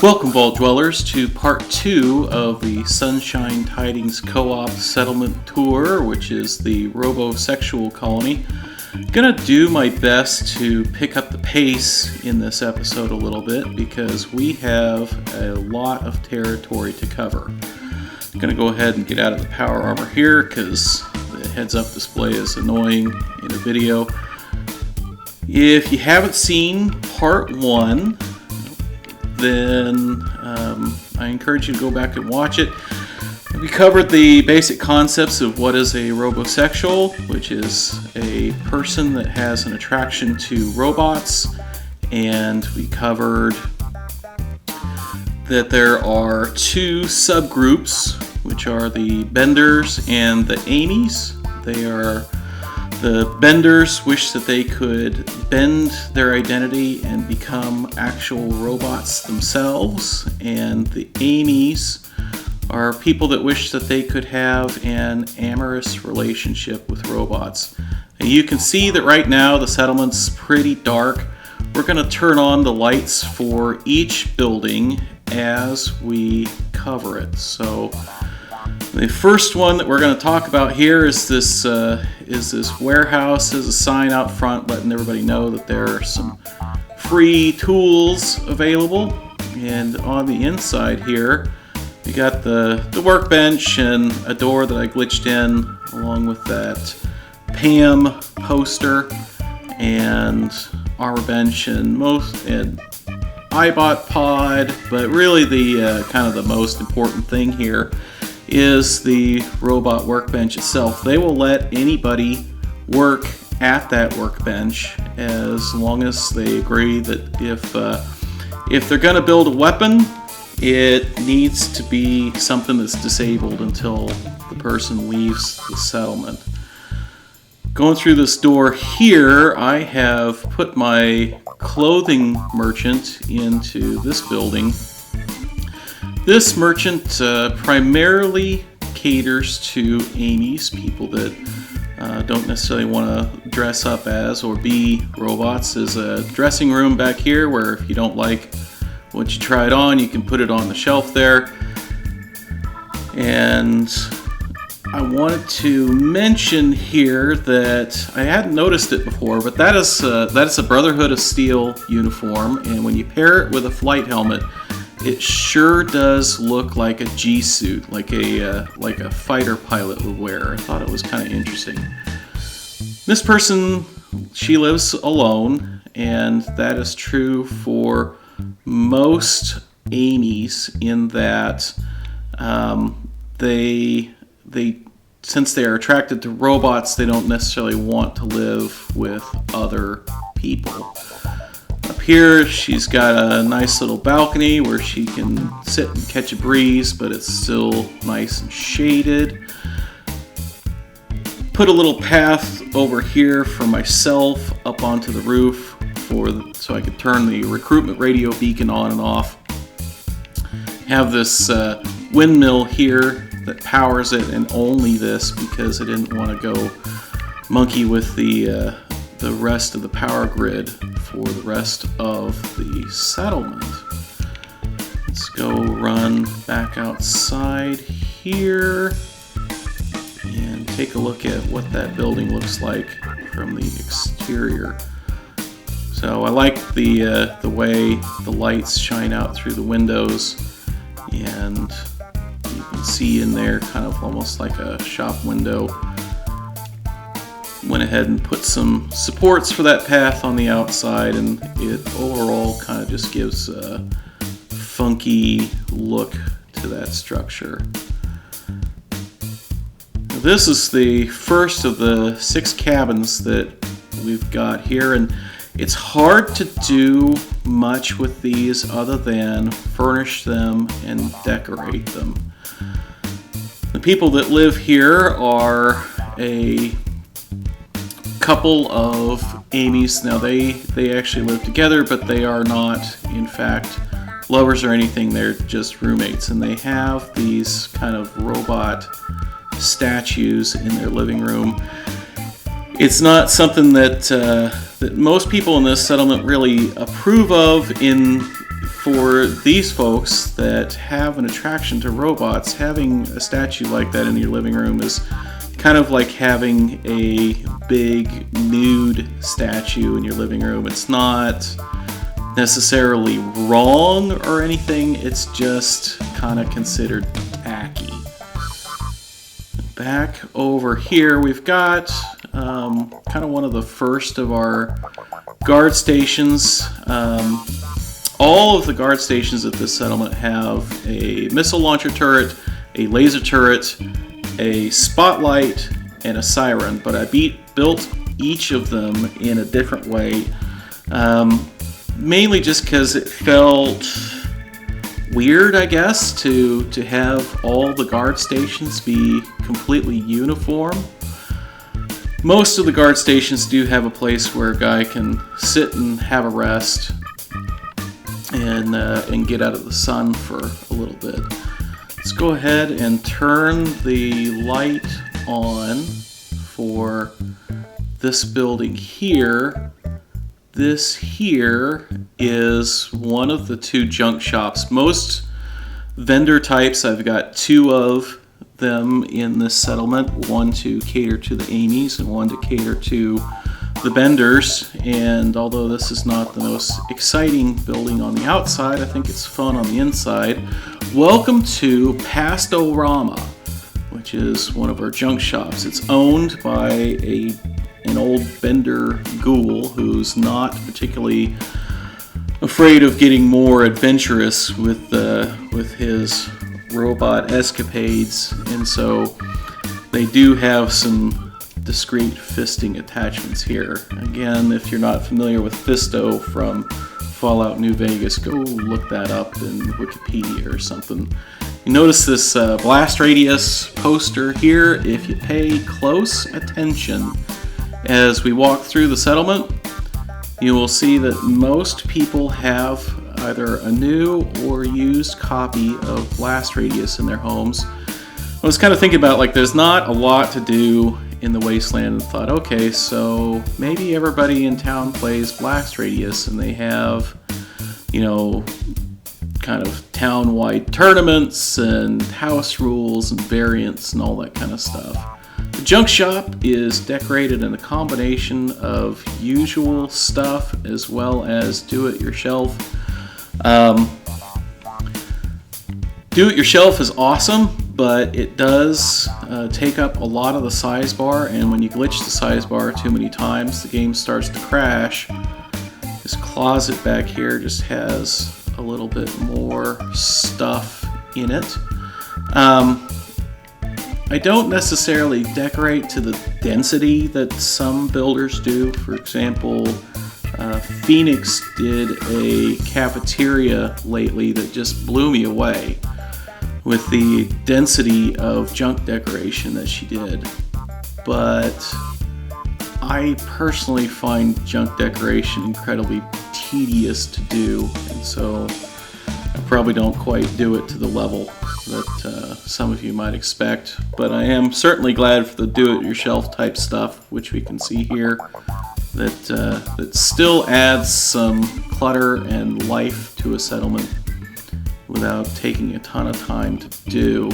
Welcome, Vault Dwellers, to part 2 of the Sunshine Tidings Co-op Settlement Tour, which is the Robosexual colony. I'm gonna do my best to pick up the pace in this episode a little bit because we have a lot of territory to cover. I'm gonna go ahead and get out of the power armor here because the heads-up display is annoying in a video. If you haven't seen part 1, then I encourage you to go back and watch it. We covered the basic concepts of what is a robosexual, which is a person that has an attraction to robots, and we covered that there are 2 subgroups, which are the benders and the amies. The benders wish that they could bend their identity and become actual robots themselves, and the amies are people that wish that they could have an amorous relationship with robots. And you can see that right now the settlement's pretty dark. We're going to turn on the lights for each building as we cover it. So the first one that we're going to talk about here is this warehouse. There's a sign out front letting everybody know that there are some free tools available. And on the inside here, you got the workbench and a door that I glitched in, along with that Pam poster and armor bench and iBot pod. But really, the kind of the most important thing here is the robot workbench itself. They will let anybody work at that workbench as long as they agree that if they're going to build a weapon, it needs to be something that's disabled until the person leaves the settlement. Going through this door here, I have put my clothing merchant into this building. This merchant primarily caters to amies, people that don't necessarily want to dress up as or be robots. There's a dressing room back here where if you don't like what you tried on, you can put it on the shelf there. And I wanted to mention here that I hadn't noticed it before, but that is a Brotherhood of Steel uniform, and when you pair it with a flight helmet, it sure does look like a G-suit, like a fighter pilot would wear. I thought it was kind of interesting. This person, she lives alone, and that is true for most amies in that they since they are attracted to robots, they don't necessarily want to live with other people. Up here, she's got a nice little balcony where she can sit and catch a breeze, but it's still nice and shaded. Put a little path over here for myself up onto the roof so I could turn the recruitment radio beacon on and off. Have this windmill here that powers it, and only this because I didn't want to go monkey with the rest of the power grid for the rest of the settlement. Let's go run back outside here and take a look at what that building looks like from the exterior. So I like the way the lights shine out through the windows, and you can see in there kind of almost like a shop window. Went ahead and put some supports for that path on the outside, and it overall kind of just gives a funky look to that structure. This is the first of the 6 cabins that we've got here, and it's hard to do much with these other than furnish them and decorate them. The people that live here are a couple of amies. Now they actually live together, but they are not in fact lovers or anything. They're just roommates, and they have these kind of robot statues in their living room. It's not something that most people in this settlement really approve of. For these folks that have an attraction to robots, having a statue like that in your living room is kind of like having a big nude statue in your living room. It's not necessarily wrong or anything, it's just kind of considered tacky. Back over here, we've got kind of one of the first of our guard stations. All of the guard stations at this settlement have a missile launcher turret, a laser turret, a spotlight, and a siren, but I built each of them in a different way, mainly just because it felt weird, I guess, to have all the guard stations be completely uniform. Most of the guard stations do have a place where a guy can sit and have a rest and get out of the sun for a little bit. Let's go ahead and turn the light on for this building here. This here is one of the two junk shops. Most vendor types, I've got two of them in this settlement, one to cater to the Amies and one to cater to the Benders. And although this is not the most exciting building on the outside, I think it's fun on the inside. Welcome to Pastorama, which is one of our junk shops. It's owned by an old Bender ghoul who's not particularly afraid of getting more adventurous with his robot escapades, and so they do have some discrete fisting attachments here. Again, if you're not familiar with Fisto from Fallout New Vegas, go look that up in Wikipedia or something. You notice this blast radius poster here. If you pay close attention as we walk through the settlement, you will see that most people have either a new or used copy of blast radius in their homes. I was kind of thinking about, like, there's not a lot to do in the Wasteland, and thought, okay, so maybe everybody in town plays blast radius and they have, you know, kind of town-wide tournaments and house rules and variants and all that kind of stuff. The junk shop is decorated in a combination of usual stuff as well as do-it-yourself. Do-it-yourself is awesome, but it does take up a lot of the size bar, and when you glitch the size bar too many times, the game starts to crash. This closet back here just has a little bit more stuff in it. I don't necessarily decorate to the density that some builders do. For example, Phoenix did a cafeteria lately that just blew me away with the density of junk decoration that she did. But I personally find junk decoration incredibly tedious to do, and so I probably don't quite do it to the level that some of you might expect. But I am certainly glad for the do-it-yourself type stuff, which we can see here, that still adds some clutter and life to a settlement without taking a ton of time to do.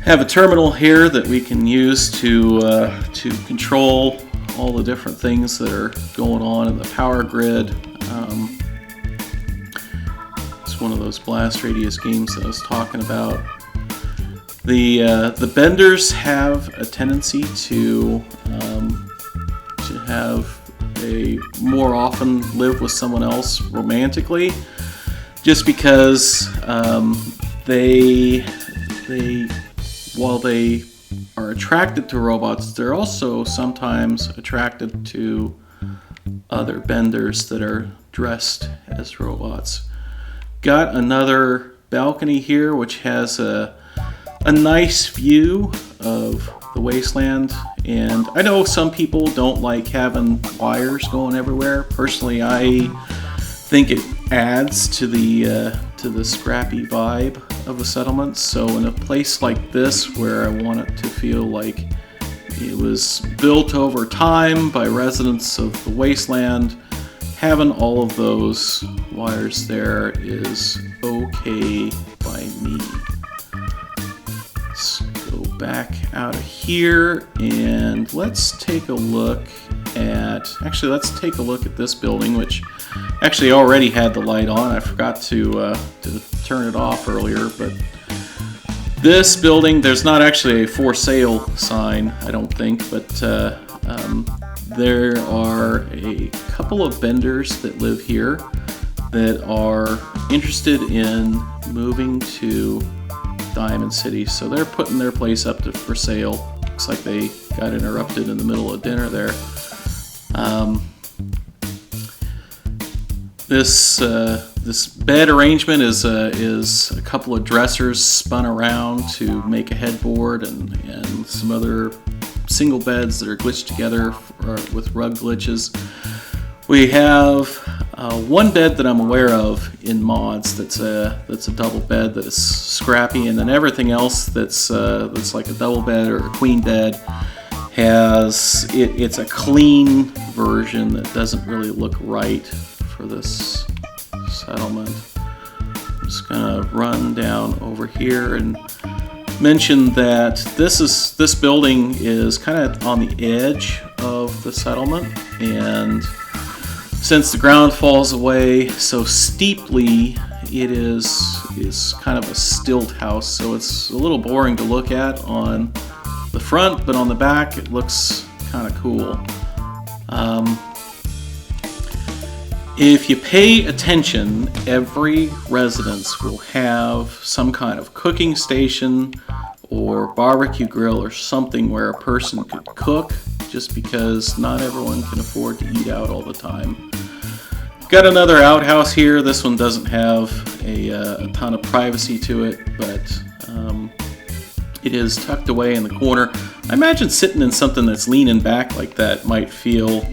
Have a terminal here that we can use to control all the different things that are going on in the power grid. It's one of those blast radius games that I was talking about. The Benders have a tendency to have a more often live with someone else romantically, just because they while they are attracted to robots, they're also sometimes attracted to other Benders that are dressed as robots. Got another balcony here which has a nice view of the Wasteland, and I know some people don't like having wires going everywhere. Personally, I think it adds to the scrappy vibe of a settlement. So in a place like this where I want it to feel like It was built over time by residents of the Wasteland. Having all of those wires there is okay by me. Let's go back out of here and let's take a look at, let's take a look at this building, which actually already had the light on. I forgot to turn it off earlier, but this building, there's not actually a for sale sign, I don't think, but there are a couple of vendors that live here that are interested in moving to Diamond City, so they're putting their place up for sale. Looks like they got interrupted in the middle of dinner there. This bed arrangement is a couple of dressers spun around to make a headboard and some other single beds that are glitched together with rug glitches. We have one bed that I'm aware of in mods that's a double bed that is scrappy, and then everything else that's like a double bed or a queen bed it's a clean version that doesn't really look right for this settlement. I'm just gonna run down over here and mention that this building is kind of on the edge of the settlement, and since the ground falls away so steeply, it is kind of a stilt house, so it's a little boring to look at on the front, but on the back it looks kind of cool. If you pay attention, every residence will have some kind of cooking station or barbecue grill or something where a person could cook, just because not everyone can afford to eat out all the time. Got another outhouse here. This one doesn't have a ton of privacy to it, but it is tucked away in the corner. I imagine sitting in something that's leaning back like that might feel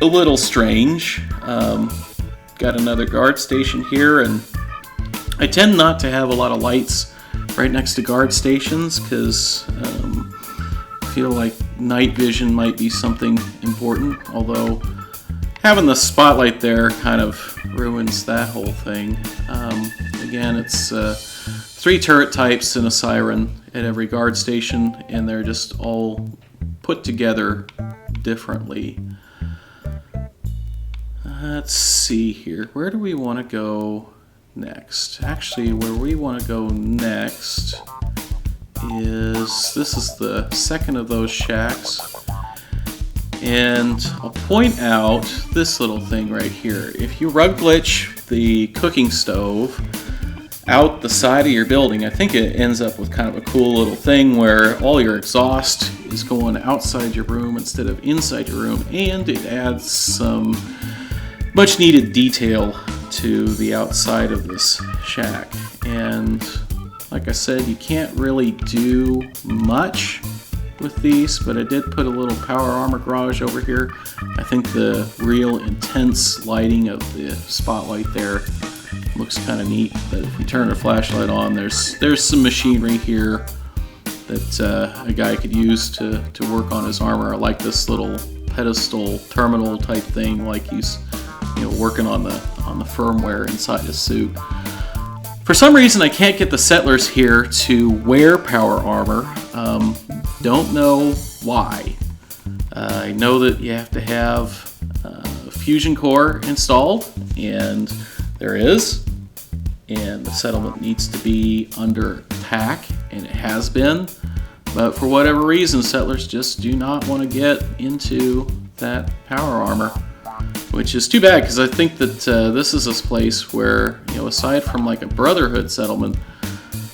a little strange. Got another guard station here, and I tend not to have a lot of lights right next to guard stations because I feel like night vision might be something important, although having the spotlight there kind of ruins that whole thing. Again, it's 3 turret types and a siren at every guard station, and they're just all put together differently. Let's see here. Where do we want to go next? Actually, where we want to go next is the second of those shacks. And I'll point out this little thing right here. If you rug glitch the cooking stove out the side of your building, I think it ends up with kind of a cool little thing where all your exhaust is going outside your room instead of inside your room, and it adds some much needed detail to the outside of this shack. And like I said, you can't really do much with these, but I did put a little power armor garage over here. I think the real intense lighting of the spotlight there looks kind of neat, but if we turn a flashlight on, there's some machinery here that a guy could use to work on his armor. I like this little pedestal terminal type thing, like he's working on the firmware inside his suit. For some reason, I can't get the settlers here to wear power armor. Don't know why. I know that you have to have a fusion core installed, and there is. And the settlement needs to be under attack, and it has been. But for whatever reason, settlers just do not want to get into that power armor, which is too bad, because I think that this is a place where, aside from like a brotherhood settlement,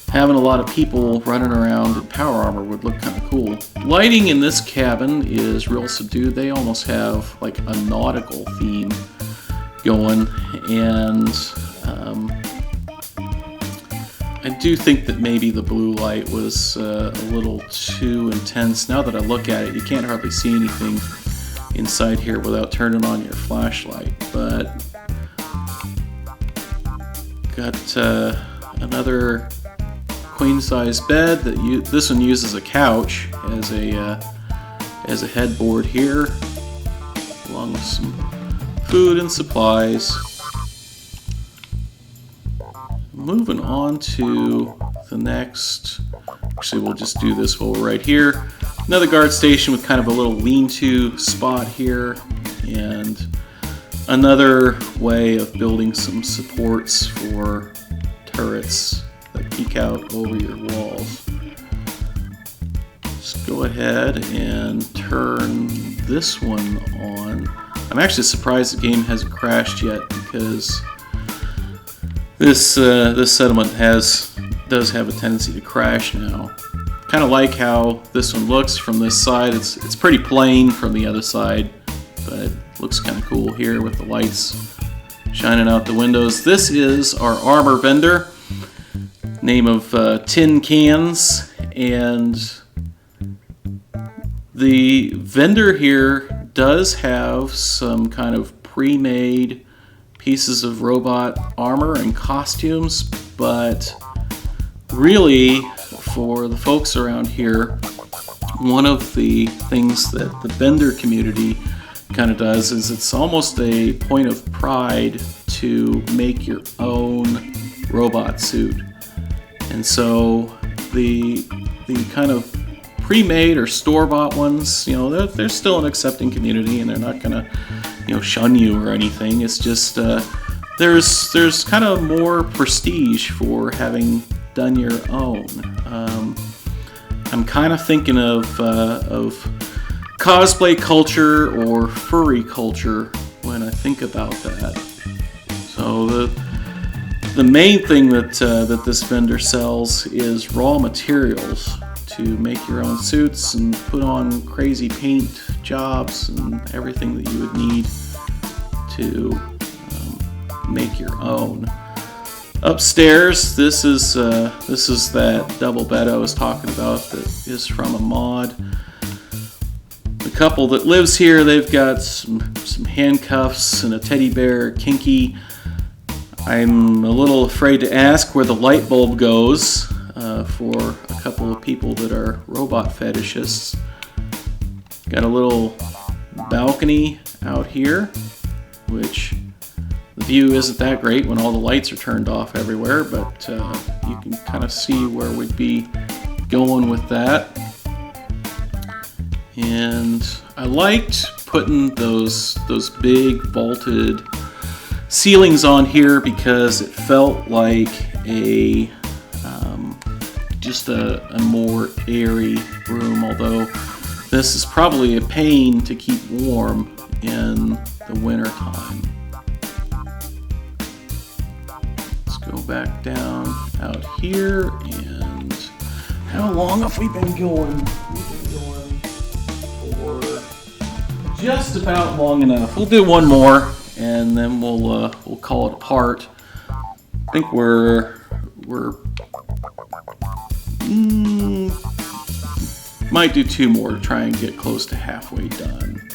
having a lot of people running around in power armor would look kind of cool. Lighting in this cabin is real subdued. They almost have like a nautical theme going, and I do think that maybe the blue light was a little too intense. Now that I look at it, you can't hardly see anything inside here without turning on your flashlight. But got another queen size bed that this one uses a couch, as a headboard here, along with some food and supplies. Moving on to the next. Actually, we'll just do this while we're right here. Another guard station with kind of a little lean-to spot here, and another way of building some supports for turrets that peek out over your walls. Let's go ahead and turn this one on. I'm actually surprised the game hasn't crashed yet, because this settlement does have a tendency to crash now. Kind of like how this one looks from this side. It's pretty plain from the other side, but it looks kind of cool here with the lights shining out the windows. This is our armor vendor, name of Tin Cans, and the vendor here does have some kind of pre-made pieces of robot armor and costumes, but really, for the folks around here, one of the things that the vendor community kind of does is it's almost a point of pride to make your own robot suit. And so the kind of pre-made or store-bought ones, they're still an accepting community, and they're not gonna shun you or anything. It's just there's kind of more prestige for having done your own. I'm kind of thinking of cosplay culture or furry culture when I think about that. So the main thing that this vendor sells is raw materials to make your own suits and put on crazy paint jobs and everything that you would need to make your own. Upstairs, this is that double bed I was talking about that is from a mod. The couple that lives here, they've got some handcuffs and a teddy bear, Kinky. I'm a little afraid to ask where the light bulb goes for a couple of people that are robot fetishists. Got a little balcony out here, which the view isn't that great when all the lights are turned off everywhere, but you can kind of see where we'd be going with that. And I liked putting those big vaulted ceilings on here because it felt like just a more airy room, although this is probably a pain to keep warm in the winter time. Let's go back down out here, and how long have we been going? We've been going for just about long enough. We'll do one more, and then we'll call it a part. I think we're might do two more to try and get close to halfway done.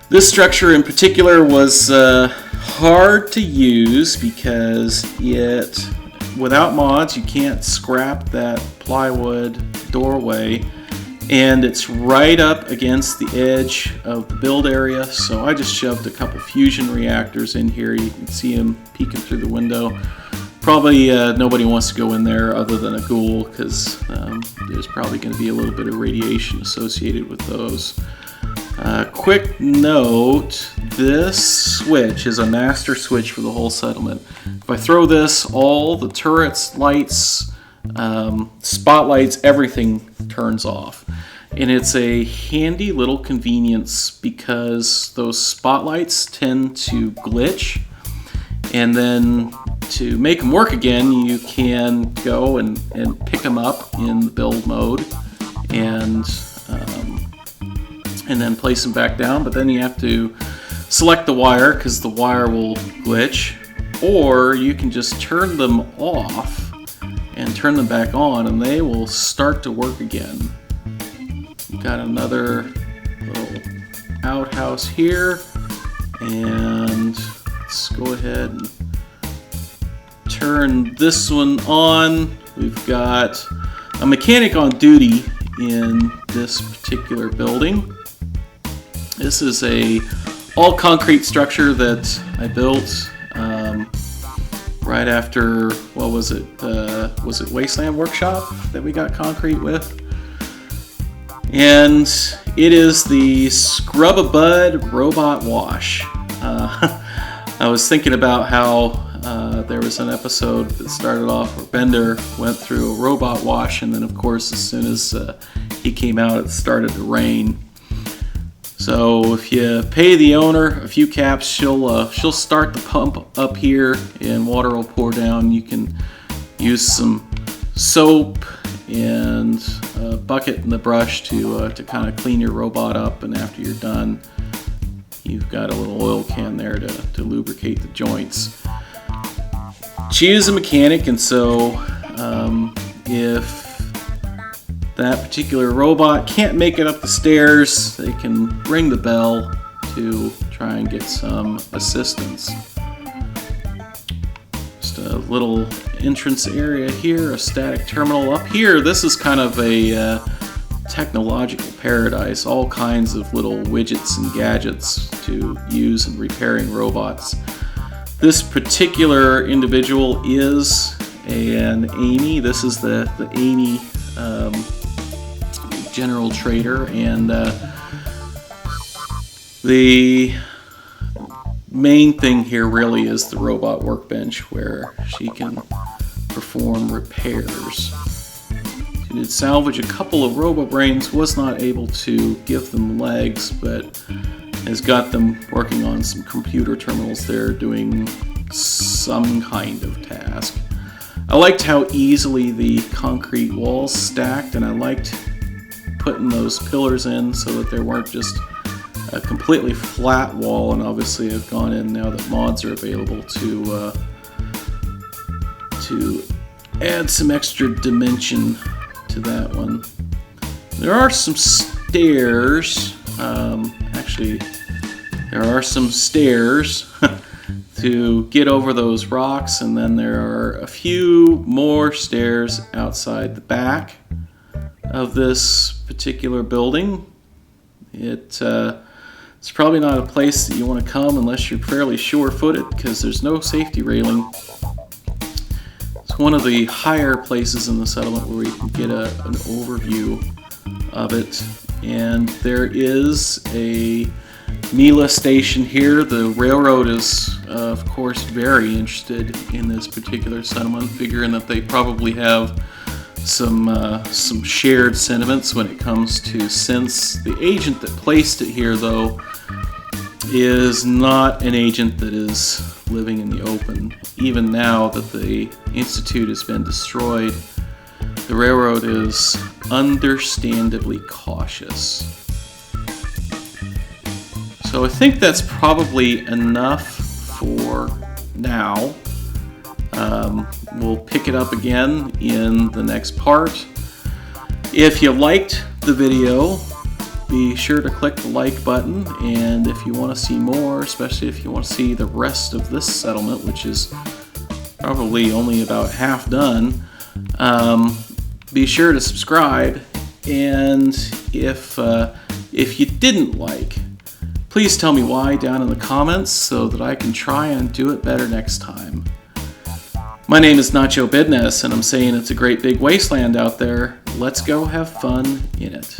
This structure in particular was hard to use because without mods you can't scrap that plywood doorway, and it's right up against the edge of the build area, so I just shoved a couple fusion reactors in here. You can see them peeking through the window. Probably nobody wants to go in there other than a ghoul, because there's probably going to be a little bit of radiation associated with those. Quick note, this switch is a master switch for the whole settlement. If I throw this, all the turrets, lights, spotlights, everything turns off. And it's a handy little convenience because those spotlights tend to glitch, and then to make them work again, you can go and pick them up in the build mode and then place them back down. But then you have to select the wire because the wire will glitch, or you can just turn them off and turn them back on, and they will start to work again. We've got another little outhouse here, and let's go ahead and turn this one on. We've got a mechanic on duty in this particular building. This is a all concrete structure that I built right after, what was it Wasteland workshop that we got concrete with? And it is the Scrub-a-Bud robot wash. I was thinking about how there was an episode that started off where Bender went through a robot wash, and then of course as soon as he came out it started to rain. So if you pay the owner a few caps, she'll start the pump up here and water will pour down. You can use some soap and a bucket and the brush to kind of clean your robot up, and after you're done, you've got a little oil can there to lubricate the joints. She is a mechanic, and so if that particular robot can't make it up the stairs, they can ring the bell to try and get some assistance. Just a little entrance area here, a static terminal up here. This is kind of a technological paradise, all kinds of little widgets and gadgets to use in repairing robots. This particular individual is an Amy. This is the Amy general trader, and the main thing here really is the robot workbench where she can perform repairs. She did salvage a couple of RoboBrains, was not able to give them legs, but has got them working on some computer terminals there doing some kind of task. I liked how easily the concrete walls stacked, and I liked putting those pillars in so that there weren't just a completely flat wall, and obviously I've gone in now that mods are available to add some extra dimension to that one. There are some stairs, there are some stairs to get over those rocks, and then there are a few more stairs outside the back of this particular building. It's probably not a place that you want to come unless you're fairly sure-footed, because there's no safety railing. It's one of the higher places in the settlement where you can get an overview of it. And there is a Mila station here. The railroad is, of course, very interested in this particular settlement, figuring that they probably have some shared sentiments when it comes to sense. The agent that placed it here, though, is not an agent that is living in the open. Even now that the Institute has been destroyed, the railroad is understandably cautious. So I think that's probably enough for now. We'll pick it up again in the next part. If you liked the video, be sure to click the like button, and if you want to see more, especially if you want to see the rest of this settlement, which is probably only about half done, be sure to subscribe. And if you didn't like, please tell me why down in the comments so that I can try and do it better next time. My name is Nacho Bidness, and I'm saying it's a great big wasteland out there. Let's go have fun in it.